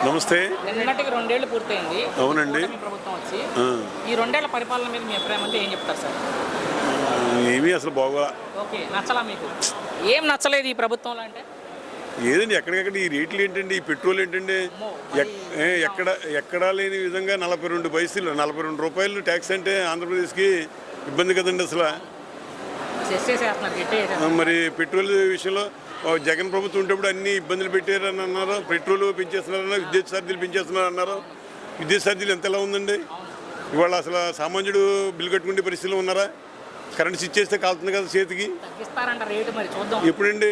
నమస్తే. నిన్నటికి 2 ఏళ్ళు పూర్తయింది. అవునండి. ప్రభుత్వం వచ్చి ఈ 2 ఏళ్ల పరిపాలన మీద మీ అభిప్రాయం అంటే ఏం చెప్తారు సార్? ఏమీ అసలు బాగోలా. ఓకే, నచ్చలా మీకు? ఏం నచ్చలేదు ఈ ప్రభుత్వంలో అంటే? ఏదండి ఎక్కడికక్కడ ఈ రేట్లు ఏంటండి, ఈ పెట్రోల్ ఏంటండి, ఎక్కడా లేని విధంగా 42 పైసలు 42 రూపాయలు ట్యాక్స్ అంటే ఆంధ్రప్రదేశ్కి ఇబ్బంది కదండి అసలు. మరి పెట్రోల్ విషయంలో జగన్ ప్రభుత్వం ఉండేప్పుడు అన్ని ఇబ్బందులు పెట్టారని అన్నారు. పెట్రోల్ పెంచేస్తున్నారన్నారు, విద్యుత్ ఛార్జీలు పెంచేస్తున్నారు అన్నారు. విద్యుత్ ఛార్జీలు ఎంత ఎలా ఉందండి ఇవాళ? అసలు సామాన్యుడు బిల్లు కట్టుకునే పరిస్థితులు ఉన్నారా? కరెంట్ స్విచ్ చేస్తే కాలుతుంది కదా చేతికి. ఎప్పుడండి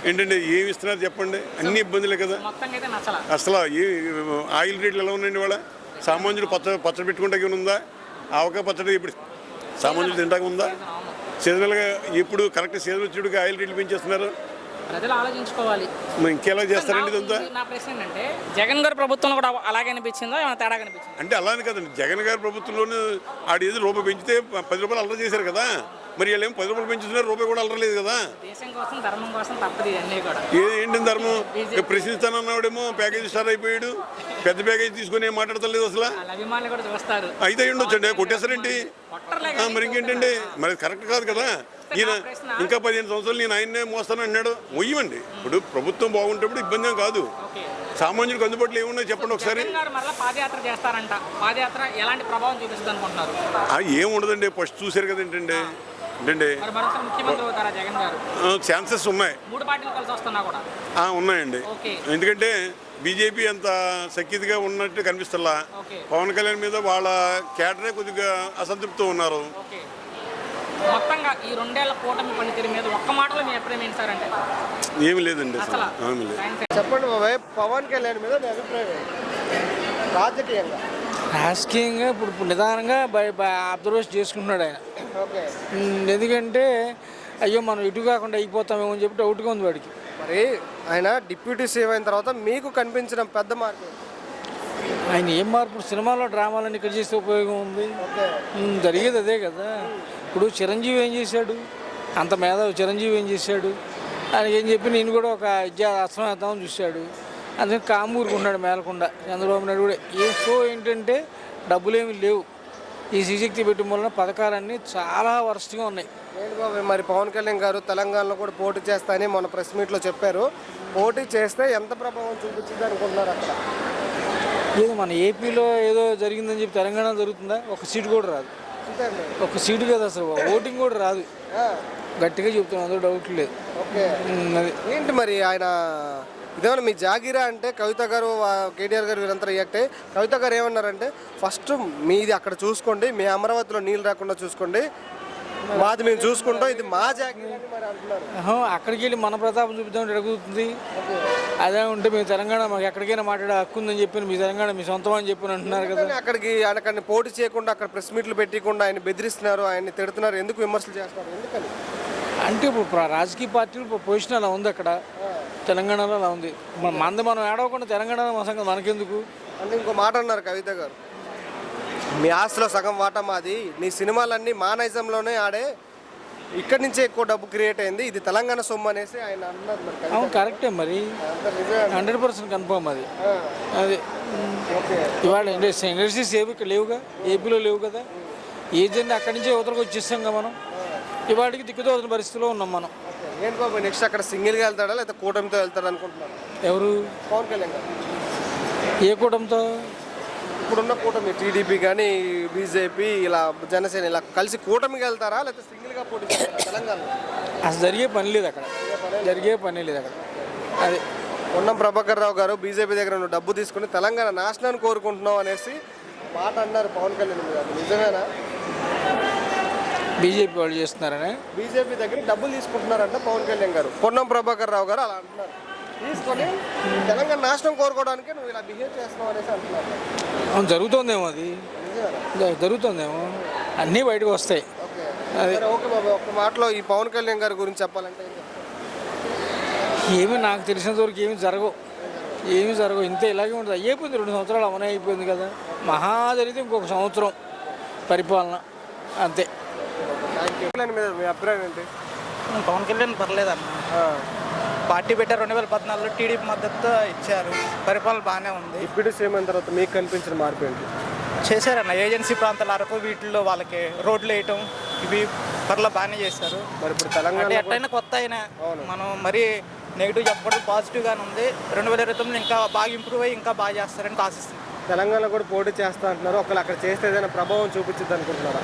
ఏంటండి ఏమి ఇస్తున్నారు చెప్పండి? అన్ని ఇబ్బందులే కదా అసలు. ఆయిల్ రేట్లు ఎలా ఉన్నాయండి ఇవాళ? సామాన్యుడు పచ్చడి పెట్టుకుంటాకి ఉందా? ఆవకాయ పచ్చడి ఇప్పుడు సామాన్యుడు తింటాక ఉందా? సీజనల్గా ఇప్పుడు కరెక్ట్ సీజన్ వచ్చేటికి ఆయిల్ రేట్లు పెంచేస్తున్నారు. ప్రజలు ఆలోచించుకోవాలి. ఇంకెలా చేస్తారండి ఇదంతా? నా ప్రశ్న ఏంటంటే జగన్ గారి ప్రభుత్వం కూడా అలాగే అనిపించిందా, ఏమైనా తేడా అనిపించింది? అంటే అలానే కదండి, జగన్ గారి ప్రభుత్వంలోనే ఏదో రూపాయి పెంచితే 10 రూపాయలు అల్లరి చేశారు కదా. మరి వీళ్ళు ఏమో 10 రూపాయలు పెంచుతున్నారు, రూపాయి కూడా అల్లరలేదు కదా. దేశం కోసం ధర్మం కోసం తప్పదు అన్నీ కూడా. ఏంటి ధర్మం? ప్రశ్నిస్తానన్నాడేమో ప్యాకేజీ స్టార్ అయిపోయాడు. పెద్ద ప్యాకేజీ తీసుకుని ఏం మాట్లాడతలేదు అసలు. అభిమానులు కూడా చూస్తారు. అయితే ఉండొచ్చండి, కొట్టేస్తారేంటి? మరి ఇంకేంటండి, మరి కరెక్ట్ కాదు కదా. ఈయన ఇంకా 15 సంవత్సరాలు నేను ఆయన్నే మోస్తాను అన్నాడు. మొయ్యమండి. ఇప్పుడు ప్రభుత్వం బాగుంటప్పుడు ఇబ్బంది ఏం కాదు. సామాన్యుడికి అందుబాటులో ఏమున్నాయి చెప్పండి ఒకసారి. పాదయాత్ర చేస్తారంట, పాదయాత్ర ఎలాంటి ప్రభావం చూపిస్తుంది అనుకుంటున్నారు? ఏం ఉండదండి, ఫస్ట్ చూసారు కదా. ఏంటండి ముఖ్యమంత్రి అవుతారా జగన్ గారు? ఛాన్సెస్ ఉన్నాయి. 3 పార్టీలు కలిసి వస్తున్నా కూడా ఉన్నాయండి. ఎందుకంటే బీజేపీ అంత సఖ్యతగా ఉన్నట్టు కనిపిస్తలా. పవన్ కళ్యాణ్ మీద వాళ్ళ కేటరే కొద్దిగా అసంతృప్తితో ఉన్నారు. మొత్తంగా ఈ 2 ఏళ్ల కూటమి పనితీరు మీద ఒక్క మాటలో మీ అభిప్రాయం ఏంటి సార్? అంటే ఏమి లేదండి అసలు. చెప్పండి బాబాయ్, పవన్ కళ్యాణ్ మీద మీ అభిప్రాయం రాజకీయంగా ఇప్పుడు నిదానంగా అబ్జర్వేషన్ చేసుకుంటున్నాడు ఆయన. ఎందుకంటే అయ్యో మనం ఇటు కాకుండా అయిపోతామేమో అని చెప్పి డౌట్గా ఉంది వాడికి. మరి ఆయన డిప్యూటీ సీఎం అయిన తర్వాత మీకు కనిపించిన పెద్ద మార్పు? ఆయన ఏం మార్పు? సినిమాలో డ్రామాలన్నీ ఇక్కడ చేస్తే ఉపయోగం ఉంది. జరిగేది అదే కదా. ఇప్పుడు చిరంజీవి ఏం చేశాడు? అంత మేధావి చిరంజీవి ఏం చేశాడు? ఆయనకి ఏం చెప్పి నేను కూడా ఒక విద్యా అస్త్రం వేద్దామని చూశాడు. అందుకని కామూరుకున్నాడు మేలకుండా. చంద్రబాబు నాయుడు కూడా ఏంటంటే డబ్బులేమి లేవు. ఈ శిశక్తి పెట్టడం వలన పథకాలన్నీ చాలా వరస్ట్గా ఉన్నాయి. ఏంటి బాబు, మరి పవన్ కళ్యాణ్ గారు తెలంగాణలో కూడా పోటీ చేస్తానని మొన్న ప్రెస్ మీట్లో చెప్పారు. పోటీ చేస్తే ఎంత ప్రభావం చూపించింది అనుకుంటున్నారు అక్కడ? ఏదో మన ఏపీలో ఏదో జరిగిందని చెప్పి తెలంగాణ జరుగుతుందా? ఒక సీటు కూడా రాదు. ఒక సీటు కదా, అసలు ఓటింగ్ కూడా రాదు. గట్టిగా చెప్తున్నాను, అందులో డౌట్ లేదు. అది ఏంటి మరి ఆయన ఇదేమన్నా మీ జాగిరా అంటే? కవిత గారు, కేటీఆర్ గారు వీరంతా రియాక్ట్ అయ్యి కవిత గారు ఏమన్నారంటే, ఫస్ట్ మీది అక్కడ చూసుకోండి, మీ అమరావతిలో నీళ్ళు రాకుండా చూసుకోండి, మాది మేము చూసుకుంటాం, ఇది మా జాగిరా అంటున్నారు. అక్కడికి వెళ్ళి మన ప్రతాపం చూపిద్దాం అడుగుతుంది. అదే ఉంటే మేము తెలంగాణ మాకు ఎక్కడికైనా మాట్లాడే హక్కు ఉందని చెప్పి మీ తెలంగాణ మీ సొంతం అని చెప్పి అంటున్నారు కదా. అక్కడికి ఆయనకన్నా పోటీ చేయకుండా అక్కడ ప్రెస్ మీట్లు పెట్టకుండా ఆయన బెదిరిస్తున్నారు, ఆయన్ని తిడుతున్నారు. ఎందుకు విమర్శలు చేస్తారు? ఎందుకని అంటే ఇప్పుడు రాజకీయ పార్టీలు పొజిషన్ అలా ఉంది అక్కడ, తెలంగాణలో అలా ఉంది. మనం ఏడవకుండా తెలంగాణలో మా సంగతి మనకెందుకు అంటే ఇంకో మాట అన్నారు కవిత గారు, మీ ఆస్తిలో సగం వాటా మాది, నీ సినిమాలన్నీ మా నైజంలోనే ఆడే, ఇక్కడి నుంచే ఎక్కువ డబ్బు క్రియేట్ అయింది, ఇది తెలంగాణ సొమ్ము అనేసి ఆయన అన్నారు. అవును, కరెక్టే. మరి 100% కన్ఫర్మ్ అది. అది ఇవాళ ఇండస్ట్రీస్ ఏవి ఇక్కడ లేవుగా, ఏపీలో లేవు కదా. ఏజెంట్ అక్కడి నుంచే యువతలకు వచ్చేస్తాం కదా మనం. ఇవాటికి దిక్కుతోచిన పరిస్థితిలో ఉన్నాం మనం. ఏంటి బాబు, నెక్స్ట్ అక్కడ సింగిల్గా వెళ్తాడా లేకపోతే కూటమితో వెళ్తాడు అనుకుంటున్నారు? ఎవరు? పవన్ కళ్యాణ్ గారు. ఏ కూటమితో? ఇప్పుడున్న కూటమి టీడీపీ కానీ బీజేపీ ఇలా జనసేన ఇలా కలిసి కూటమికి వెళ్తారా లేకపోతే సింగిల్గా పోటీ చేస్తారా తెలంగాణలో? అసలు జరిగే పని లేదు అక్కడ. అది పొన్నం ప్రభాకర్ రావు గారు బీజేపీ దగ్గర నువ్వు డబ్బు తీసుకుని తెలంగాణ నాశనాన్ని కోరుకుంటున్నావు అనేసి మాట అన్నారు పవన్ కళ్యాణ్ గారు. నిజమేనా? బీజేపీ వాళ్ళు చేస్తున్నారనే బీజేపీ దగ్గర డబ్బులు తీసుకుంటున్నారంట పవన్ కళ్యాణ్ గారు. పొన్నం ప్రభాకర్ రావు గారు అలా అంటున్నారు. తీసుకొని తెలంగాణ నాశనం కోరుకోవడానికి నువ్వు ఇలా బిహేవ్ చేస్తున్నావు అనేసి అంటున్నారు. జరుగుతుందేమో, అది జరుగుతుందేమో, అన్నీ బయటకు వస్తాయి. ఓకే బాబు, ఒక్క మాటలో ఈ పవన్ కళ్యాణ్ గారి గురించి చెప్పాలంటే ఏమీ నాకు తెలిసినంత వరకు ఏమీ జరగవు. ఇంతే, ఇలాగే ఉంటుంది. అయిపోయింది, 2 సంవత్సరాలు అమనే అయిపోయింది కదా. మహా జరిగితే ఇంకొక సంవత్సరం పరిపాలన అంతే. మీ అభిప్రాయం ఏంటి? పవన్ కళ్యాణ్ పర్లేదన్న. పార్టీ పెట్టారు 2014లో టీడీపీ మద్దతు ఇచ్చారు. పరిపాలన బాగానే ఉంది. డిప్యూటీ సీఎం అయిన తర్వాత మీకు కనిపించిన మార్పు ఏంటి? చేశారన్న ఏజెన్సీ ప్రాంతాల అరకు వీటిల్లో వాళ్ళకి రోడ్లు వేయటం ఇవి పర్లా బాగానే చేశారు. మరి ఇప్పుడు తెలంగాణ అంటే ఎట్లయినా కొత్త అయినా మనం మరీ నెగిటివ్ చెప్పకూడదు, పాజిటివ్గానే ఉంది. 2029 ఇంకా బాగా ఇంప్రూవ్ అయ్యి ఇంకా బాగా చేస్తారని ఆశిస్తుంది. తెలంగాణ కూడా పోటీ చేస్తా అంటున్నారు. ఒకవేళ అక్కడ చేస్తే ఏదైనా ప్రభావం చూపించింది అనుకుంటున్నారా?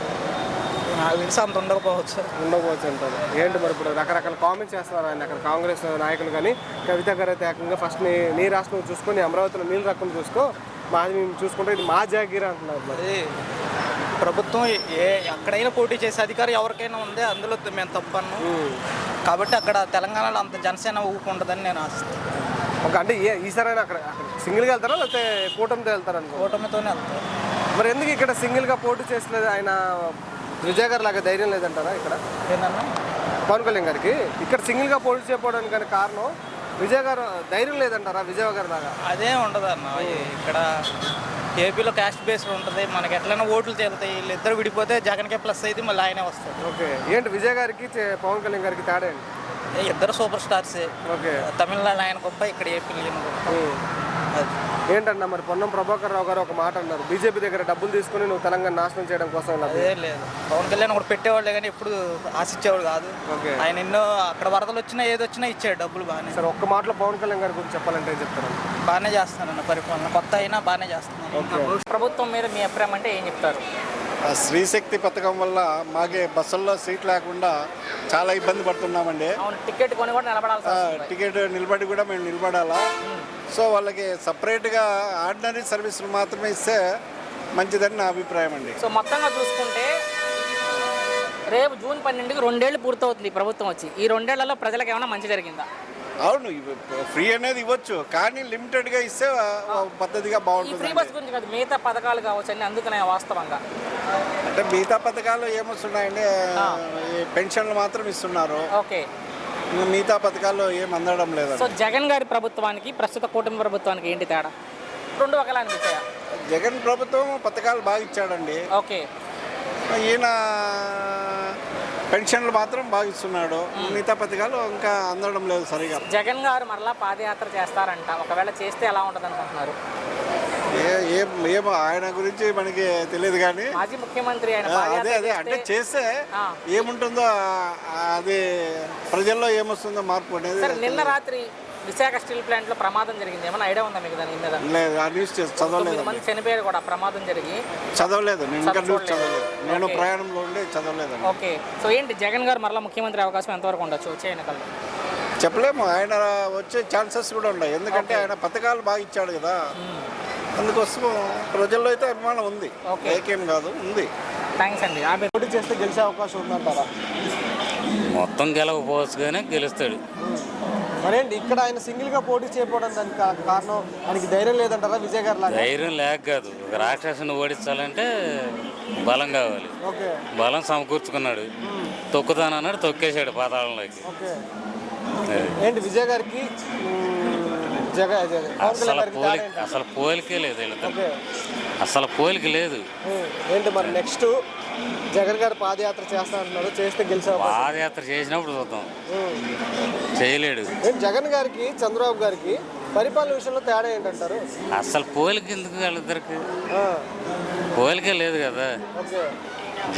నాకు తెలిసి అంత ఉండకపోవచ్చు. ఉండకపోవచ్చు అంటారు. ఏంటి మరి ఇప్పుడు రకరకాల కామెంట్స్ చేస్తున్నారు ఆయన అక్కడ కాంగ్రెస్ నాయకులు కానీ, కవిత గారు అయితే ఏకంగా ఫస్ట్ నీ రాష్ట్రం చూసుకొని అమరావతిలో నీళ్ళ రకం చూసుకో, మాది మేము చూసుకుంటే ఇది మా జాగీర అంటున్నారు. మరి ప్రభుత్వం ఎక్కడైనా పోటీ చేసే అధికారం ఎవరికైనా ఉంది, అందులో మేము తప్పను. కాబట్టి అక్కడ తెలంగాణలో అంత జనసేన ఊపు ఉండదని నేను ఆశిస్తాను. ఒక అంటే ఈసారైనా అక్కడ సింగిల్గా వెళ్తారా లేకపోతే కూటమితో వెళ్తారా? కూటమితోనే వెళ్తారు. మరి ఎందుకు ఇక్కడ సింగిల్గా పోటీ చేసలేదు? ఆయన విజయ్ గారు లాగా ధైర్యం లేదంటారా ఇక్కడ? ఏంటన్నా పవన్ కళ్యాణ్ గారికి ఇక్కడ సింగిల్గా పోటీ చేయకపోవడానికి కానీ కారణం విజయ్ గారు ధైర్యం లేదంటారా? విజయ్ గారు లాగా అదే ఉండదు అన్న. ఇక్కడ ఏపీలో క్యాస్ట్ బేస్డ్ ఉంటుంది. మనకి ఎట్లైనా ఓట్లు తేలుతాయి. వీళ్ళిద్దరు విడిపోతే జగన్కే ప్లస్ అయితే మళ్ళీ ఆయనే వస్తారు. ఓకే. ఏంటి విజయ్ గారికి పవన్ కళ్యాణ్ గారికి తేడా ఏంటి? ఇద్దరు సూపర్ స్టార్సే. ఓకే. తమిళనాడు ఆయన గొప్ప, ఇక్కడ ఏపీలో ఈయన గొప్ప. అది ఏంటన్నా మరి పొన్నం ప్రభాకర్ రావు గారు ఒక మాట అన్నారు, బీజేపీ దగ్గర డబ్బులు తీసుకుని నువ్వు తెలంగాణ నాశనం చేయడం కోసం అన్నారు. అదే లేదు, పవన్ కళ్యాణ్ కూడా పెట్టేవాళ్ళే కానీ ఎప్పుడు ఆశించేవాడు కాదు. ఓకే. ఆయన ఎన్నో అక్కడ వరదలు వచ్చినా ఏది వచ్చినా ఇచ్చాడు డబ్బులు బాగానే. సరే ఒక్క మాటలో పవన్ కళ్యాణ్ గారి గురించి చెప్పాలంటే ఏం చెప్తాను? బాగానే చేస్తున్నాను పరిపాలన, కొత్త అయినా బాగానే చేస్తున్నాను. ప్రభుత్వం మీద మీ అభిప్రాయం అంటే ఏం చెప్తారు? శ్రీశక్తి పథకం వల్ల మాకే బస్సుల్లో సీట్ లేకుండా చాలా ఇబ్బంది పడుతున్నామండి. అవును, టికెట్ కొని కూడా నిలబడాల్సి టికెట్ నిలబడి కూడా మేము నిలబడాలా. సో వాళ్ళకి సపరేట్గా ఆర్డినరీ సర్వీసులు మాత్రమే ఇస్తే మంచిదని నా అభిప్రాయం అండి. సో మొత్తంగా చూసుకుంటే రేపు జూన్ 12కి 2 ఏళ్ళు పూర్తవుతుంది ఈ ప్రభుత్వం వచ్చి. ఈ 2 ఏళ్లలో ప్రజలకు ఏమైనా మంచి జరిగిందా? అవును, ఫ్రీ అనేది ఇవ్వచ్చు, కానీ లిమిటెడ్గా ఇస్తే పద్ధతిగా ఈ బాగుంటుంది. ఫ్రీ బస్ గురించి కాదు, మిగతా పథకాలు కావచ్చు అన్ని అందుకునే వాస్తవంగా. అంటే మిగతా పథకాలు ఏమొస్తున్నాయండి, పెన్షన్లు మాత్రం ఇస్తున్నారు. ఓకే. మిగతా పథకాలు ఏం అందడం లేదు. సో జగన్ గారి ప్రభుత్వానికి ప్రస్తుత కూటమి ప్రభుత్వానికి ఏంటి తేడా? రెండు ఒకలా అనిపించాయా? జగన్ ప్రభుత్వం పథకాలు బాగా ఇచ్చాడండి. ఓకే. ఈయన పెన్షన్లు మాత్రం బాగా ఇస్తున్నాడు, మిగతా పథకాలు ఇంకా అందడం లేదు సరిగా. జగన్ గారు మరలా పాదయాత్ర చేస్తారంట, ఒకవేళ చేస్తే ఎలా ఉంటుంది అనుకుంటున్నారు? ఏమో ఆయన గురించి మనకి తెలియదు కానీ మాజీ ముఖ్యమంత్రి ఆయన అదే అదే అంటే చేస్తే ఏముంటుందో అది ప్రజల్లో ఏమొస్తుందో మార్పు అనేది. సరే, నిన్న రాత్రి విశాఖ స్టీల్ ప్లాంట్ లో ప్రమాదం జరిగింది, ఏమన్నా ఐడియా ఉందా మీకు దాని మీద? లేదు, ఆ న్యూస్ చదవలేదు. 9 మంది చనిపోయారు కూడా ప్రమాదం జరిగి. చదవలేదు, నేను ఇంకా న్యూస్ చదవలేదు, నేను ప్రయాణంలో ఉండి చదవలేదు. ఓకే. సో ఏంటి జగన్ గారు మరలా ముఖ్యమంత్రి అవకాశం ఎంతవరకు ఉండొచ్చు వచ్చే ఎన్నికల్లో? చెప్పలేము, ఆయన వచ్చే ఛాన్సెస్ కూడా ఉన్నాయి, ఎందుకంటే ఆయన పథకాలు బాగా ఇచ్చాడు కదా. అందుకోసం ప్రజల్లో అయితే అభిమానం ఉంది, ఏకేం కాదు, ఉంది. థ్యాంక్స్ అండి. పోటీ చేస్తే గెలిచే అవకాశం ఉందంటారా? మొత్తం గెలవకపోవచ్చు కానీ గెలుస్తాడు. మరేంటి ఇక్కడ ఆయన సింగిల్గా పోటీ చేయకపోవడం దానికి కారణం ఆయనకి ధైర్యం లేదంటారా విజయ్ గారు లాగా? ధైర్యం లేక కాదు, ఒక రాక్షసుని ఓడించాలంటే బలం కావాలి. ఓకే. బలం సమకూర్చుకున్నాడు, తొక్కుతానన్నాడు, తొక్కేశాడు పాతాళంలోకి. ఓకే. ఏంటి విజయ్ గారికి అసలు పోలికే లేదు వీళ్ళతో, అసలు పోలిక లేదు. ఏంటి మరి నెక్స్ట్ జగన్ గారు పాదయాత్ర చేస్తా అంటున్నారు, చేస్తే గెలిచే పాదయాత్ర చేసినప్పుడు చూద్దాం, చేయలేడు. జగన్ గారికి చంద్రబాబు గారికి పరిపాలన విషయంలో తేడా ఏంటంటారు? అసలు పోలిక ఎందుకు వాళ్ళిద్దరికి? పోలికే లేదు కదా.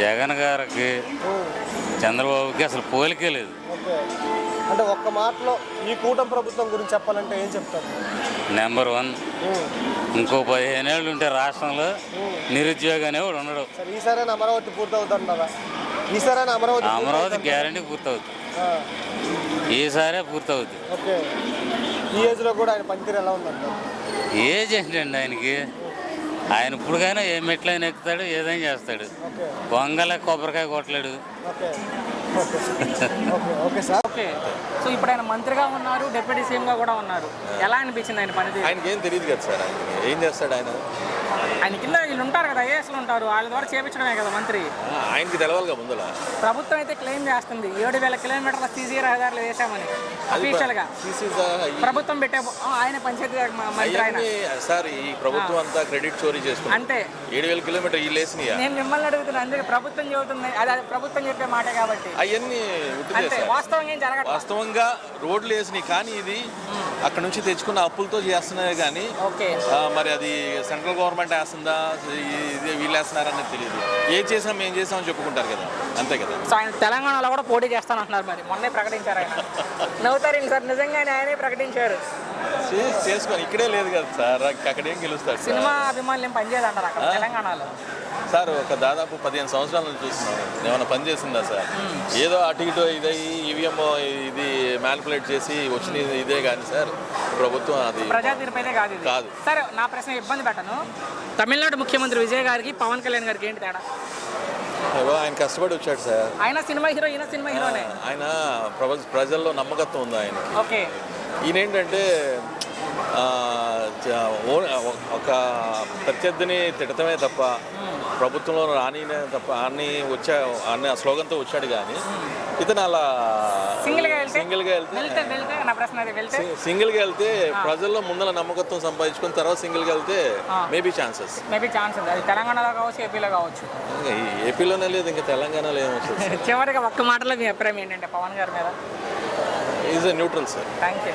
జగన్ గారికి చంద్రబాబుకి అసలు పోలికే లేదు. అంటే ఒక్క మాటలో ఈ కూటమి ప్రభుత్వం గురించి చెప్పాలంటే ఏం చెప్తారు? నెంబర్ 1, ఇంకో 15 ఏళ్ళు ఉంటే రాష్ట్రంలో నిరుద్యోగం అనేవాడు ఉండడు. ఈసారైనా అమరావతి పూర్తవుతుంటారా? ఈసారైనా అమరావతి గ్యారంటీ పూర్తవుతుంది, ఈసారే పూర్తవుతుంది. ఓకే. ఈ ఏజ్లో కూడా ఆయన పనితీరు ఎలా ఉందంటారు? ఏజ్ ఏంటండి ఆయనకి? ఆయన ఇప్పుడుకైనా ఏ మెట్లైనా ఎక్కుతాడు, ఏదైనా చేస్తాడు. వంగలే కొబ్బరికాయ కొట్టలేడు. Okay sir. ఓకే. సో ఇప్పుడు ఆయన మంత్రిగా ఉన్నారు, డిప్యూటీ సీఎంగా కూడా ఉన్నారు. ఎలా అనిపించింది ఆయన పనితీరు? ఆయనకి ఏం తెలియదు కదా సార్, ఆయన ఏం చేస్తాడు? ఆయన ఆయన కింద వీళ్ళు కొన్ని ఉంటారు కదా ఐఏఎస్లు ఉంటారు, వాళ్ళ ద్వారా చేపించడమే కదా మంత్రి. ఆయనకి తెలవాలిగా ముందుల. ప్రభుత్వం అయితే క్లెయిమ్ చేస్తుంది 7,000 కిలోమీటర్ల సీసీ రహదారులు వేసామని అఫీషియల్గా ప్రభుత్వం పెట్టే ఆయన పంచాయతీ రాజ్ మంత్రి ఆయన. సార్ ఈ ప్రభుత్వం అంతా క్రెడిట్ చోరీ చేసుకుంది. అంతే 7,000 కిలోమీటర్ ఈ లేసినాయా? నేను మిమ్మల్ని అడుగుతున్నాను, అందుకే ప్రభుత్వం చెబుతుంది, అది ప్రభుత్వం చెప్పే మాటే కాబట్టి అవన్నీ అంతే, వాస్తవంగా ఏం జరగట్లేదు. వాస్తవంగా రోడ్లు వేసినాయి, కానీ ఇది అక్కడ నుంచి తెచ్చుకున్న అప్పులతో చేస్తున్నాయి. కానీ ఓకే మరి అది సెంట్రల్ గవర్నమెంట్ వేస్తుందా, ఇది వీళ్ళు వేస్తున్నారనేది తెలియదు. ఏం చేసాం ఏం చేసామని చెప్పుకుంటారు కదా, అంతే కదా. సో ఆయన తెలంగాణలో కూడా పోటీ చేస్తానంటున్నారు, మరి మొన్నే ప్రకటించారు ఆయన. నవ్వుతారు సార్, నిజంగానే ఆయనే ప్రకటించారు. చేసుకొని ఇక్కడే లేదు కదా సార్, అక్కడేం గెలుస్తాడు సార్. సినిమా అభిమానులు ఏం పనిచేయదంటారు అక్కడ తెలంగాణలో? సార్ ఒక దాదాపు 15 సంవత్సరాల నుంచి చూస్తున్నాను. ఏమైనా పని చేసిందా సార్? ఏదో అటు ఇటు ఇదయ్యి ఈవీఎం ఇది మ్యానిపులేట్ చేసి వచ్చిన ఇదే కానీ సార్ ప్రభుత్వం అది ప్రజా తీర్పు అయితే కాదు ఇది. కాదు. సరే నా ప్రశ్న ఇబ్బంది పెట్టను, తమిళనాడు ముఖ్యమంత్రి విజయ్ గారికి పవన్ కళ్యాణ్ గారికి ఏంటి తేడా? ఏవో ఆయన కష్టపడి వచ్చాడు సార్. ఆయన సినిమా హీరో, ఈయన సినిమా హీరోనే. ఆయన ప్రజల్లో నమ్మకత్వం ఉంది ఆయనకి. ఓకే ఈయన ఏంటంటే ఒక ప్రత్యర్థిని తిడతమే తప్ప ప్రభుత్వంలో రానినే తప్ప అన్ని ఆ స్లోగన్తో వచ్చాడు. కానీ ఇతను అలా సింగిల్గా వెళ్తే ప్రజల్లో ముందర నమ్మకత్వం సంపాదించుకుని తర్వాత సింగిల్గా వెళ్తే మేబీ ఛాన్స్ ఉంది. అది తెలంగాణలో కావచ్చు, ఏపీలో కావచ్చు. ఏపీలోనే లేదు, ఇంకా తెలంగాణలో ఏమొస్తుంది. చివరిగా ఒక్క మాటలో మీ అభిప్రాయం ఏంటంటే పవన్ గారి మీద? Is a neutral sir. Thank you.